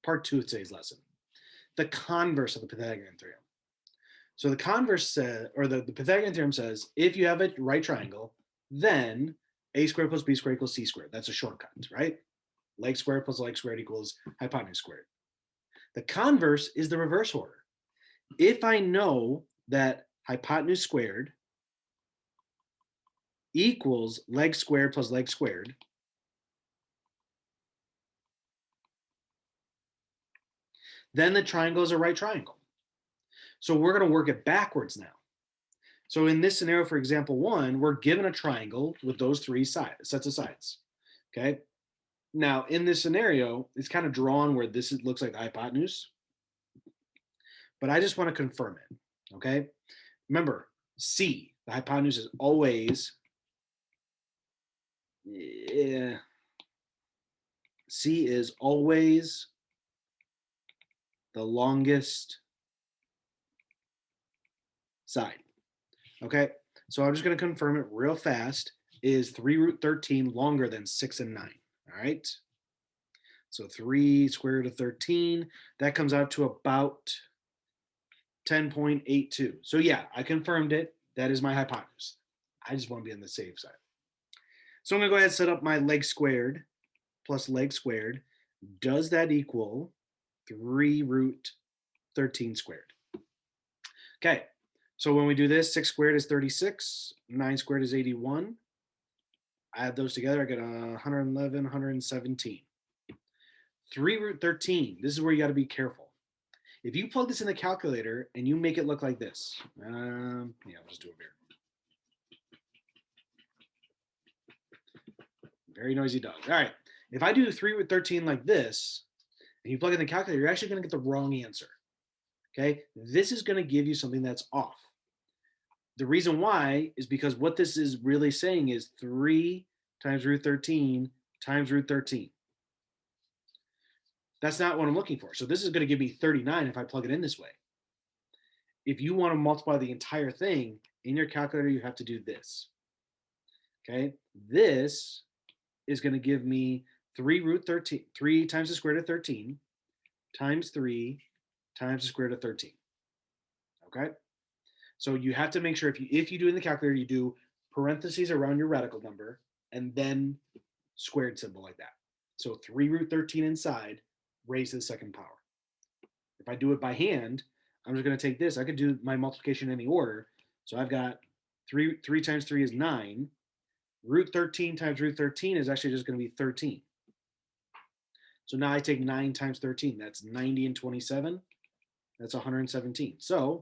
part 2 of today's lesson. The converse of the Pythagorean theorem. So the converse says, or the Pythagorean theorem says, if you have a right triangle, then a squared plus b squared equals c squared. That's a shortcut, right? Leg squared plus leg squared equals hypotenuse squared. The converse is the reverse order. If I know that hypotenuse squared equals leg squared plus leg squared, then the triangle is a right triangle. So we're going to work it backwards now. So in this scenario, for example 1, we're given a triangle with those three sets of sides. Okay. Now in this scenario, it's kind of drawn where this looks like the hypotenuse, but I just want to confirm it. Okay. Remember, C, the hypotenuse is always, C is always the longest side. Okay, so I'm just going to confirm it real fast. Is 3 root 13 longer than 6 and 9? All right. So 3 square root of 13, that comes out to about 10.82. So yeah, I confirmed it. That is my hypotenuse. I just want to be on the safe side. So I'm going to go ahead and set up my leg squared plus leg squared. Does that equal 3 root 13 squared? Okay, so when we do this, 6 squared is 36, 9 squared is 81. I add those together, I get 111, 117. 3 root 13, this is where you got to be careful. If you plug this in the calculator and you make it look like this, yeah, I'll just do it here. Very noisy dog. All right, if I do 3 root 13 like this, and you plug in the calculator, you're actually going to get the wrong answer. Okay, this is going to give you something that's off. The reason why is because what this is really saying is 3 times root 13 times root 13. That's not what I'm looking for. So this is going to give me 39 if I plug it in this way. If you want to multiply the entire thing in your calculator, you have to do this. Okay, this is going to give me 3 root 13, 3 times the square root of 13 times 3 times the square root of 13. Okay, so you have to make sure if you do in the calculator, you do parentheses around your radical number and then squared symbol like that. So 3 root 13 inside, raised to the second power. If I do it by hand, I'm just going to take this. I could do my multiplication in any order. So I've got 3 times 3 is 9. Root 13 times root 13 is actually just going to be 13. So now I take 9 times 13. That's 90 and 27. That's 117. So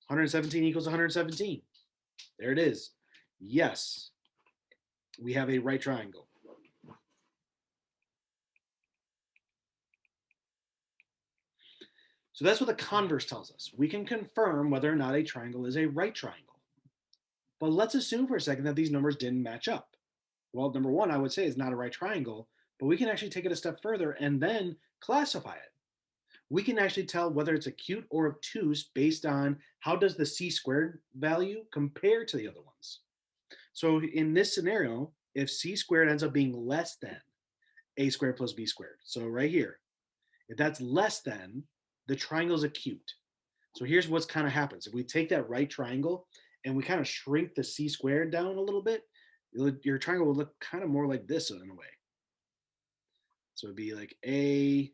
117 equals 117. There it is. Yes, we have a right triangle. So that's what the converse tells us. We can confirm whether or not a triangle is a right triangle. But let's assume for a second that these numbers didn't match up. Well, number one, I would say it's not a right triangle, but we can actually take it a step further and then classify it. We can actually tell whether it's acute or obtuse based on how does the c squared value compare to the other ones. So in this scenario, if c squared ends up being less than a squared plus b squared, so right here, if that's less than, the triangle is acute. So here's what's kind of happens. If we take that right triangle and we kind of shrink the c squared down a little bit, your triangle will look kind of more like this in a way. So it'd be like A,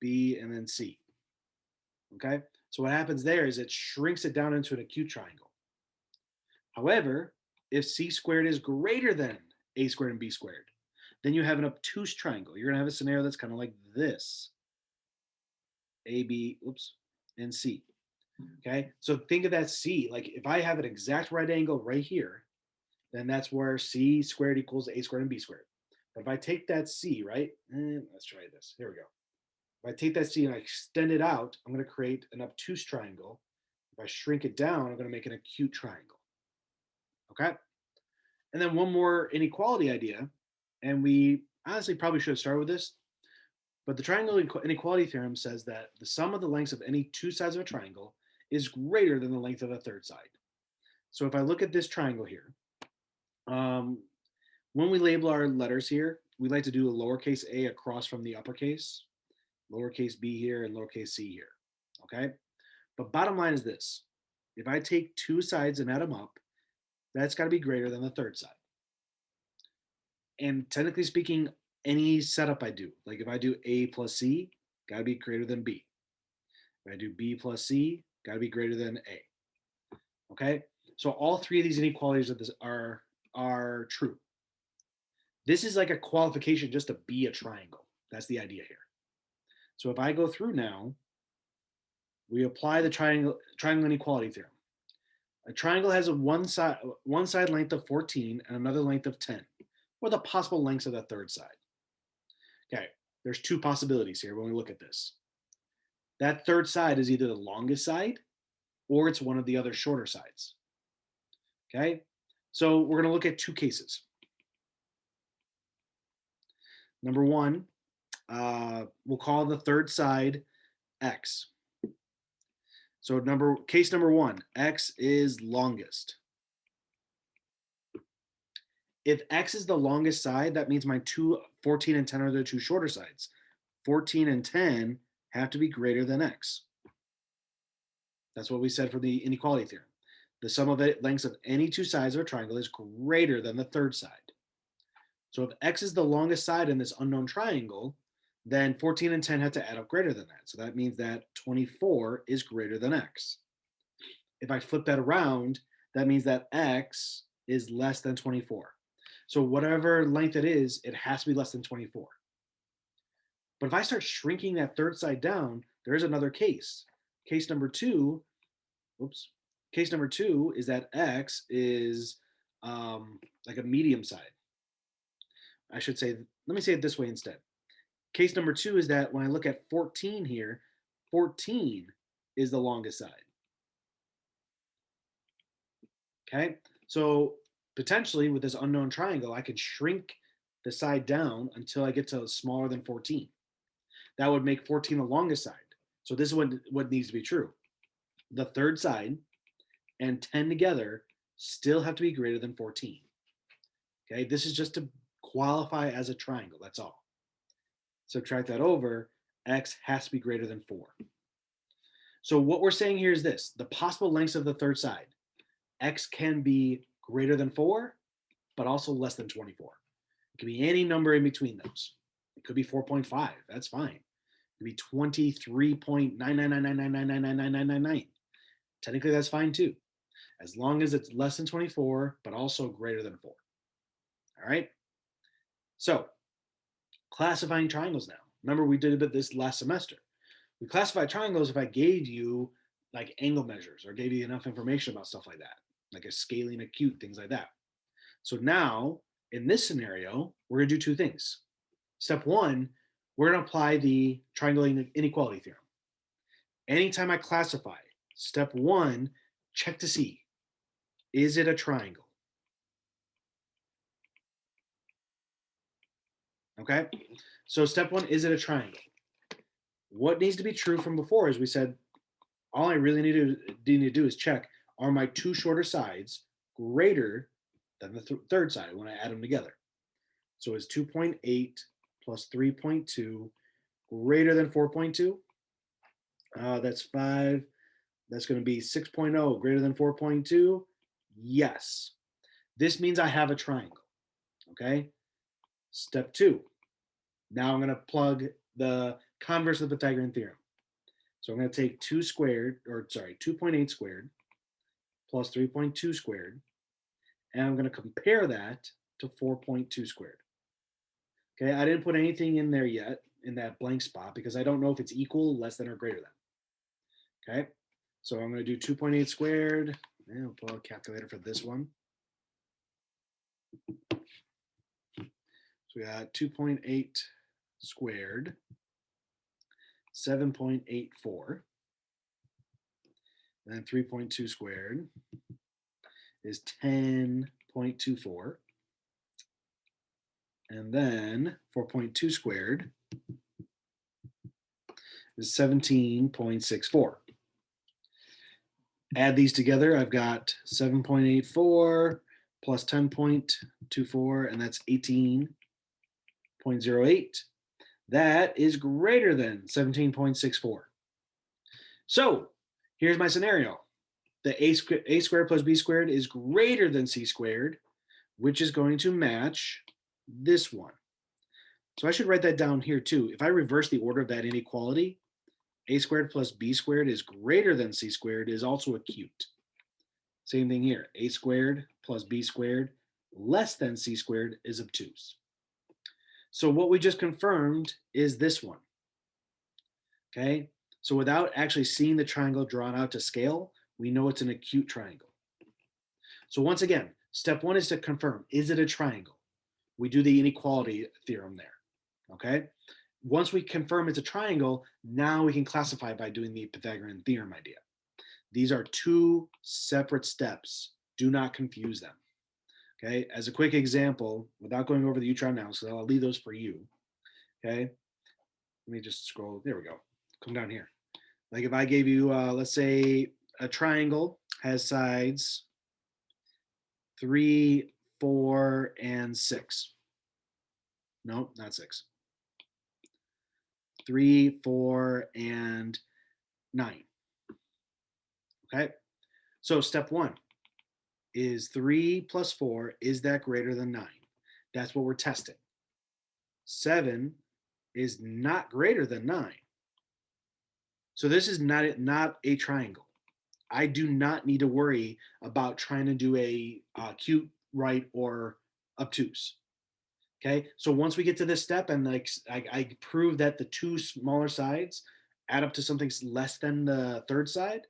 B, and then C. Okay, so what happens there is it shrinks it down into an acute triangle. However, if c squared is greater than a squared and b squared, then you have an obtuse triangle. You're going to have a scenario that's kind of like this. A, B, oops, and C. Okay, so think of that C. Like if I have an exact right angle right here, then that's where c squared equals a squared and b squared. But if I take that C, right, let's try this. Here we go. If I take that C and I extend it out, I'm going to create an obtuse triangle. If I shrink it down, I'm going to make an acute triangle. Okay? And then one more inequality idea, and we honestly probably should have started with this, but the triangle inequality theorem says that the sum of the lengths of any two sides of a triangle is greater than the length of a third side. So if I look at this triangle here, when we label our letters here, we like to do a lowercase a across from the uppercase, lowercase b here and lowercase c here, okay? But bottom line is this. If I take two sides and add them up, that's got to be greater than the third side. And technically speaking, any setup I do, like if I do a plus c, got to be greater than b. If I do b plus c, got to be greater than a. Okay? So all three of these inequalities are true. This is like a qualification just to be a triangle. That's the idea here. So if I go through now, we apply the triangle inequality theorem. A triangle has a one side length of 14 and another length of 10. What are the possible lengths of the third side? Okay, there's two possibilities here when we look at this. That third side is either the longest side or it's one of the other shorter sides. Okay, so we're going to look at two cases. Number one, we'll call the third side x. So case number one, x is longest. If x is the longest side, that means my 14 and 10 are the two shorter sides. 14 and 10 have to be greater than x. That's what we said for the inequality theorem. The sum of the lengths of any two sides of a triangle is greater than the third side. So if x is the longest side in this unknown triangle, then 14 and 10 have to add up greater than that. So that means that 24 is greater than x. If I flip that around, that means that x is less than 24. So whatever length it is, it has to be less than 24. But if I start shrinking that third side down, there is another case. Case number two is that x is like a medium side. I should say, let me say it this way instead. Case number two is that when I look at 14 here, 14 is the longest side. Okay, so potentially with this unknown triangle, I could shrink the side down until I get to smaller than 14. That would make 14 the longest side. So this is what needs to be true. The third side and 10 together still have to be greater than 14. Okay, this is just to qualify as a triangle, that's all. Subtract that over, x has to be greater than 4. So what we're saying here is this, the possible lengths of the third side, x can be greater than 4, but also less than 24. It could be any number in between those. It could be 4.5, that's fine. It could be 23.99999999999. Technically, that's fine too, as long as it's less than 24, but also greater than 4. All right? So, classifying triangles now. Remember, we did this last semester. We classify triangles if I gave you like angle measures or gave you enough information about stuff like that, like a scaling acute, things like that. So now, in this scenario, we're going to do two things. Step one, we're going to apply the triangle inequality theorem. Anytime I classify, step one, check to see, is it a triangle? Okay, so step one, is it a triangle? What needs to be true from before is we said, all I really need to do is check, are my two shorter sides greater than the third side when I add them together? So is 2.8 plus 3.2 greater than 4.2? That's 5. That's going to be 6.0 greater than 4.2? Yes. This means I have a triangle. Okay. Step two. Now I'm going to plug the converse of the Pythagorean theorem. So I'm going to take 2.8 squared plus 3.2 squared, and I'm going to compare that to 4.2 squared. Okay, I didn't put anything in there yet in that blank spot because I don't know if it's equal, less than, or greater than. Okay, so I'm going to do 2.8 squared, and I'll pull out a calculator for this one. So we got 2.8 squared, 7.84. Then 3.2 squared is 10.24. And then 4.2 squared is 17.64. Add these together, I've got 7.84 plus 10.24, and that's 18. 0.08. That is greater than 17.64. So here's my scenario. The a squared plus b squared is greater than c squared, which is going to match this one. So I should write that down here too. If I reverse the order of that inequality, a squared plus b squared is greater than c squared is also acute. Same thing here. A squared plus b squared less than c squared is obtuse. So what we just confirmed is this one. Okay, so without actually seeing the triangle drawn out to scale, we know it's an acute triangle. So once again, step one is to confirm, is it a triangle? We do the inequality theorem there, okay? Once we confirm it's a triangle, now we can classify by doing the Pythagorean theorem idea. These are two separate steps. Do not confuse them, okay? As a quick example, without going over the U-tron analysis, I'll leave those for you, okay? Let me just scroll, there we go, come down here. Like if I gave you, let's say a triangle has sides 3, 4, and 6. No, not 6. 3, 4, and 9. Okay, so step one is 3 plus 4, is that greater than 9? That's what we're testing. 7 is not greater than 9. So this is not a triangle. I do not need to worry about trying to do a acute, right, or obtuse. Okay, so once we get to this step and like I prove that the two smaller sides add up to something less than the third side,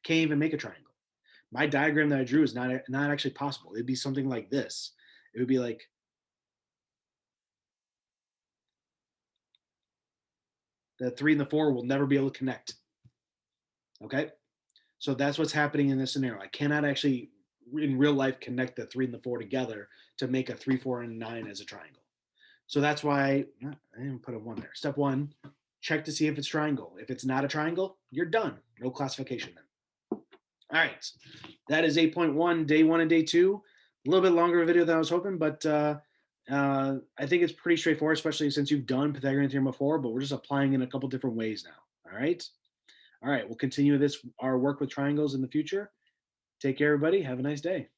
can't even make a triangle. My diagram that I drew is not actually possible. It'd be something like this. It would be like the 3 and the 4 will never be able to connect. Okay, so that's what's happening in this scenario. I cannot actually in real life connect the 3 and the 4 together to make a 3, 4, and 9 as a triangle. So that's why I didn't put a 1 there. Step one, check to see if it's triangle. If it's not a triangle, you're done. No classification then. All right, that is 8.1, day 1 and day 2. A little bit longer video than I was hoping, but I think it's pretty straightforward, especially since you've done Pythagorean theorem before, but we're just applying in a couple different ways now. All right. All right, we'll continue our work with triangles in the future. Take care, everybody. Have a nice day.